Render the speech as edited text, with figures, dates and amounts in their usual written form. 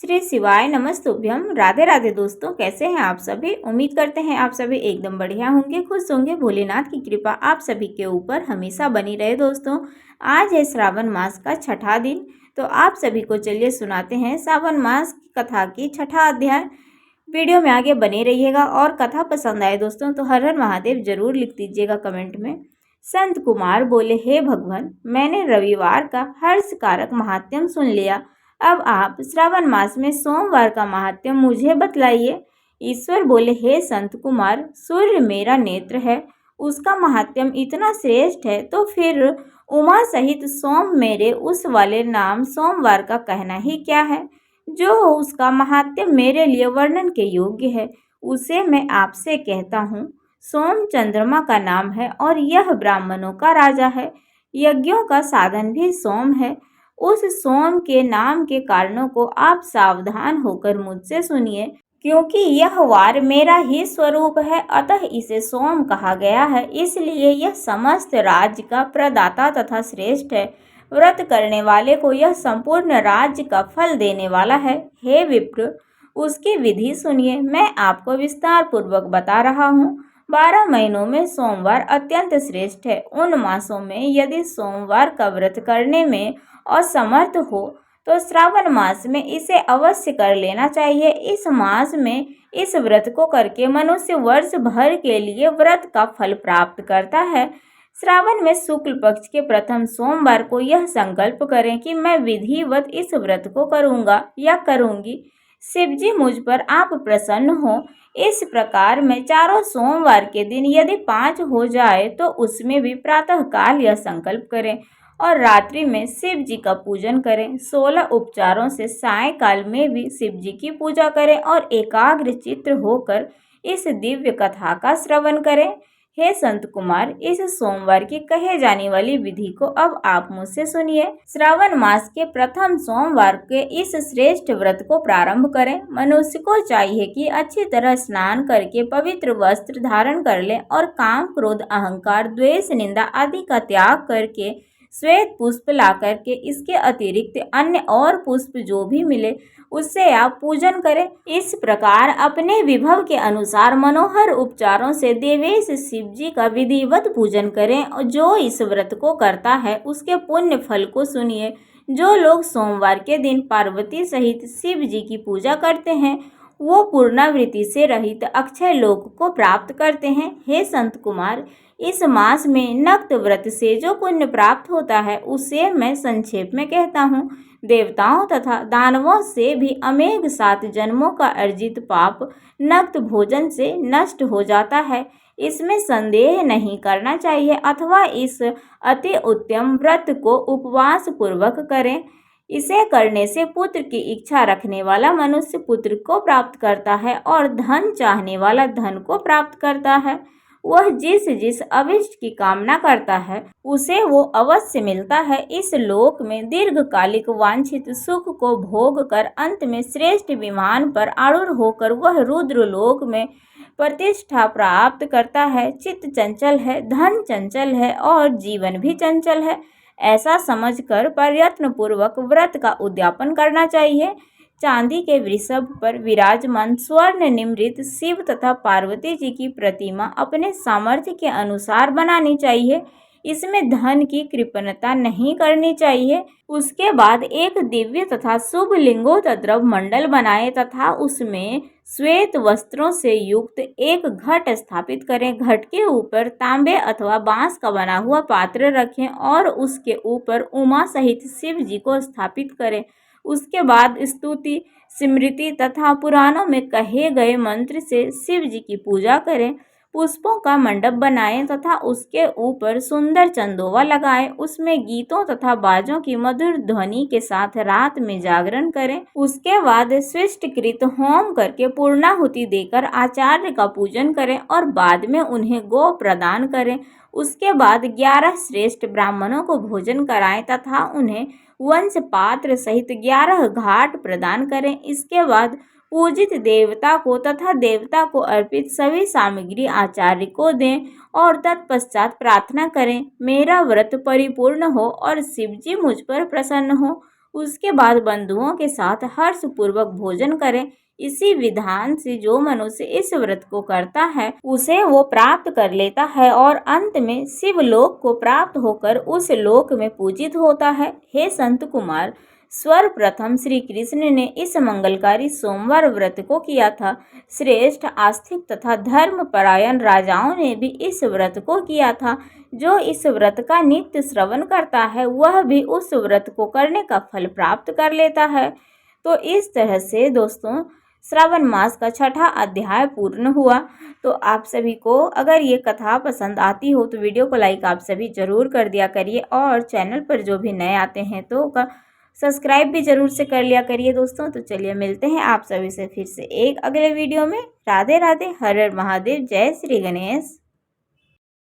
श्री शिवाय नमस्तुभ्यम। राधे राधे दोस्तों, कैसे हैं आप सभी। उम्मीद करते हैं आप सभी एकदम बढ़िया होंगे, खुश होंगे। भोलेनाथ की कृपा आप सभी के ऊपर हमेशा बनी रहे। दोस्तों, आज है श्रावण मास का छठा दिन, तो आप सभी को चलिए सुनाते हैं श्रावण मास की कथा की छठा अध्याय। वीडियो में आगे बने रहिएगा और कथा पसंद आए दोस्तों तो हर हर महादेव जरूर लिख दीजिएगा कमेंट में। संत कुमार बोले, हे भगवान, मैंने रविवार का हर्षकारक महात्म्य सुन लिया। अब आप श्रावण मास में सोमवार का महात्म्य मुझे बतलाइए। ईश्वर बोले, हे संत कुमार, सूर्य मेरा नेत्र है, उसका महात्म्य इतना श्रेष्ठ है, तो फिर उमा सहित सोम मेरे उस वाले नाम सोमवार का कहना ही क्या है। जो उसका महात्म्य मेरे लिए वर्णन के योग्य है, उसे मैं आपसे कहता हूँ। सोम चंद्रमा का नाम है और यह ब्राह्मणों का राजा है। यज्ञों का साधन भी सोम है। उस सोम के नाम के कारणों को आप सावधान होकर मुझसे सुनिए, क्योंकि यह वार मेरा ही स्वरूप है, अतः इसे सोम कहा गया है। इसलिए यह समस्त राज्य का प्रदाता तथा श्रेष्ठ है। व्रत करने वाले को यह संपूर्ण राज्य का फल देने वाला है। हे विप्र, उसकी विधि सुनिए, मैं आपको विस्तार पूर्वक बता रहा हूँ। 12 महीनों में सोमवार अत्यंत श्रेष्ठ है। उन मासों में यदि सोमवार का व्रत करने में असमर्थ हो तो श्रावण मास में इसे अवश्य कर लेना चाहिए। इस मास में इस व्रत को करके मनुष्य वर्ष भर के लिए व्रत का फल प्राप्त करता है। श्रावण में शुक्ल पक्ष के प्रथम सोमवार को यह संकल्प करें कि मैं विधिवत इस व्रत को करूंगा या करूंगी। शिव जी मुझ पर आप प्रसन्न हो। इस प्रकार में चारों सोमवार के दिन यदि 5 हो जाए तो उसमें भी प्रातः काल यह संकल्प करें और रात्रि में शिव जी का पूजन करें। 16 उपचारों से सायंकाल में भी शिव जी की पूजा करें और एकाग्र चित्त होकर इस दिव्य कथा का श्रवण करें। हे संत कुमार, इस सोमवार की कहे जाने वाली विधि को अब आप मुझसे सुनिए। श्रावण मास के प्रथम सोमवार के इस श्रेष्ठ व्रत को प्रारंभ करें। मनुष्य को चाहिए कि अच्छी तरह स्नान करके पवित्र वस्त्र धारण कर ले और काम क्रोध अहंकार द्वेष निंदा आदि का त्याग करके श्वेत पुष्प ला करके इसके अतिरिक्त अन्य और पुष्प जो भी मिले उससे आप पूजन करें। इस प्रकार अपने विभव के अनुसार मनोहर उपचारों से देवेश शिव जी का विधिवत पूजन करें। और जो इस व्रत को करता है उसके पुण्य फल को सुनिए। जो लोग सोमवार के दिन पार्वती सहित शिव जी की पूजा करते हैं वो पूर्णावृत्ति से रहित अक्षय लोक को प्राप्त करते हैं। हे संत कुमार, इस मास में नक्त व्रत से जो पुण्य प्राप्त होता है उसे मैं संक्षेप में कहता हूँ। देवताओं तथा दानवों से भी अमेघ 7 जन्मों का अर्जित पाप नक्त भोजन से नष्ट हो जाता है, इसमें संदेह नहीं करना चाहिए। अथवा इस अति उत्तम व्रत को उपवास पूर्वक करें। इसे करने से पुत्र की इच्छा रखने वाला मनुष्य पुत्र को प्राप्त करता है और धन चाहने वाला धन को प्राप्त करता है। वह जिस जिस अभिष्ट की कामना करता है उसे वो अवश्य मिलता है। इस लोक में दीर्घकालिक वांछित सुख को भोग कर अंत में श्रेष्ठ विमान पर आरूढ़ होकर वह रुद्र लोक में प्रतिष्ठा प्राप्त करता है। चित्त चंचल है, धन चंचल है और जीवन भी चंचल है, ऐसा समझकर प्रयत्न पूर्वक व्रत का उद्यापन करना चाहिए। चांदी के वृषभ पर विराजमान स्वर्ण निमृत शिव तथा पार्वती जी की प्रतिमा अपने सामर्थ्य के अनुसार बनानी चाहिए। इसमें धन की कृपणता नहीं करनी चाहिए। उसके बाद एक दिव्य तथा शुभ लिंगोत्द्रव मंडल बनाए तथा उसमें श्वेत वस्त्रों से युक्त एक घट स्थापित करें। घट के ऊपर तांबे अथवा बांस का बना हुआ पात्र रखें और उसके ऊपर उमा सहित शिव जी को स्थापित करें। उसके बाद स्तुति, स्मृति तथा पुराणों में कहे गए मंत्र से शिव जी की पूजा करें। पुष्पों का मंडप बनाएं तथा उसके ऊपर सुंदर चंदोवा लगाएं। उसमें गीतों तथा बाजों की मधुर ध्वनि के साथ रात में जागरण करें। उसके बाद सृष्टिकृत होम करके पूर्णाहुति देकर आचार्य का पूजन करें और बाद में उन्हें गो प्रदान करें। उसके बाद 11 श्रेष्ठ ब्राह्मणों को भोजन कराएं तथा उन्हें वंश पात्र सहित 11 घाट प्रदान करें। इसके बाद पूजित देवता को तथा देवता को अर्पित सभी सामग्री आचार्य को दें और तत्पश्चात प्रार्थना करें, मेरा व्रत परिपूर्ण हो और शिव जी मुझ पर प्रसन्न हो। उसके बाद बंधुओं के साथ हर्षपूर्वक भोजन करें। इसी विधान से जो मनुष्य इस व्रत को करता है उसे वो प्राप्त कर लेता है और अंत में शिवलोक को प्राप्त होकर उस लोक में पूजित होता है। हे संत कुमार, सर्वप्रथम श्री कृष्ण ने इस मंगलकारी सोमवार व्रत को किया था। श्रेष्ठ आस्तिक तथा धर्मपरायण राजाओं ने भी इस व्रत को किया था। जो इस व्रत का नित्य श्रवण करता है वह भी उस व्रत को करने का फल प्राप्त कर लेता है। तो इस तरह से दोस्तों श्रावण मास का छठा अध्याय पूर्ण हुआ। तो आप सभी को अगर ये कथा पसंद आती हो तो वीडियो को लाइक आप सभी जरूर कर दिया करिए और चैनल पर जो भी नए आते हैं तो सब्सक्राइब भी जरूर से कर लिया करिए दोस्तों। तो चलिए मिलते हैं आप सभी से फिर से एक अगले वीडियो में। राधे राधे, हर हर महादेव, जय श्री गणेश।